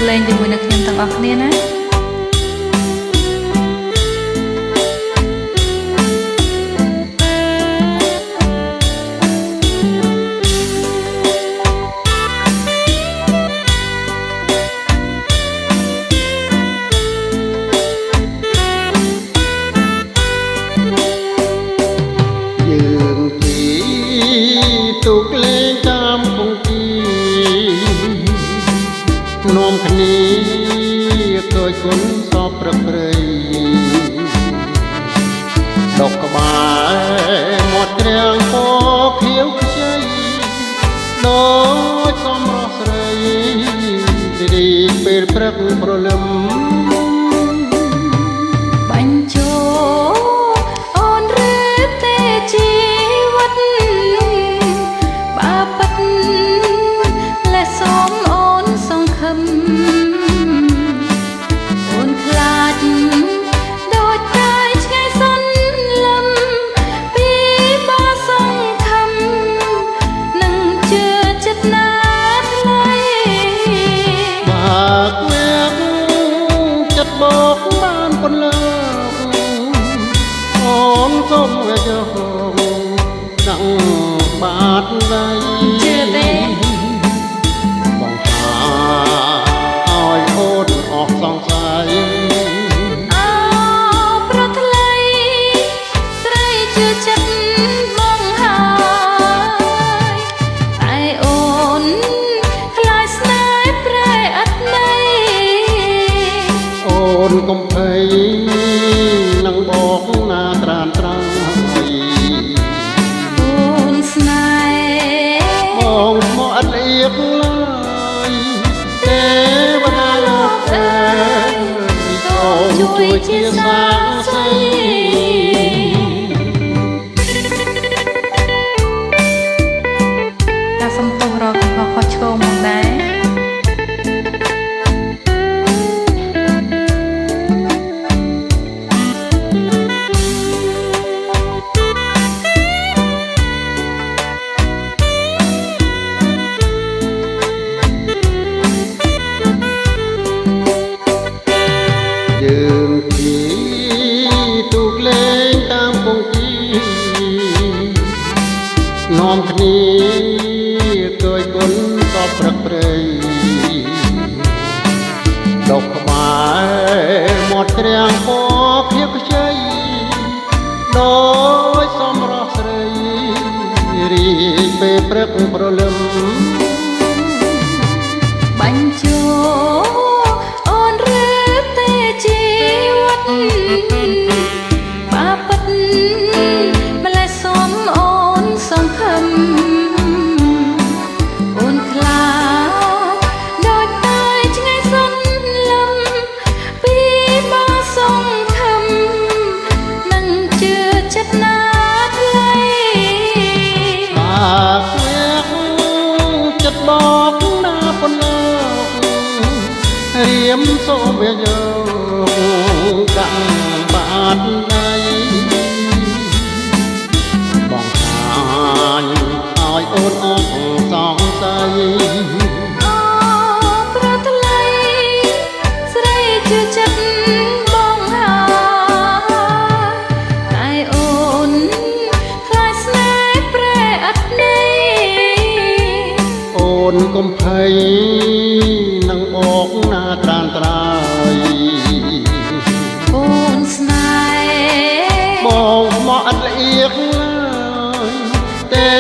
លេងជាមួយនឹងខ្ញុំទាំងអស់គ្នាណាទូកលេងតាមពងទីនាំគ្នាកយគុណសពប្រព្រៃដកក្បាលមាត់ត្រាំងពណ៌ខៀវខ្ចីដូចសំរស់ស្រីរីកពេលព្រឹកព្រលឹមបាញ់ចូលអូនឬទេជីវិតសូមអូនសង្ឃឹមអូនខ្លាចដូចតែឆ្ងាយសន្លឹមពីបាសង្ឃឹមនឹងជឿចិត្តណាថ្លៃបាក់វាក់ចិត្តបោកបានប៉ុណ្ណឹងអូនសូមវាយកដាក់បាត់ដៃជឿទេសង្ស័យអូប្រថ្លៃស្រីជឿចិត្តមកហើយតែអូនខ្លាចស្នេហ៍ប្រែអត់ន័យអូនកុំភ័យនឹងបកណាត្រានត្រង់អូនស្នេហ៍បងមកអត់លៀបឡើយទេវតាលោកជួយជាសាស្ត្រីតែសំទោសរកកំហុសខុសឆ្គងមកដែរយើងពីទូកលេងតាមពងទីនាំគ្នាកយគុណក៏ព្រឹកព្រៃដកក្បាលមាត់ត្រាំងពណ៌ខៀវខ្ចីដោយសំរស់ស្រីរីកពេលព្រឹកព្រលឹមបាញ់ចូលអូនឬទេជីវិតបាពិតម្លេះសូមអូនសង្ឃឹមអូនខ្លាចដូចតែឆ្ងាយសន្លឹមពីបាសង្ឃឹមនឹងជឿចិត្តណាថ្លៃបាក់វាក់ចិត្តបកណាប៉ុណ្ណឹងរៀមសូមវាយកដាក់បាត់ដៃបងខាញឲ្យអូនអស់សង្ស័យអូប្រថ្លៃស្រីជឿចិត្តបងហើយតែអូនខ្លាចស្នេហ៍ប្រែអត់ន័យអូនកុំភ័យនឹងបកណាត្រានត្រើយអូនស្នេហ៍បងមកអត់លៀកឡើយទេ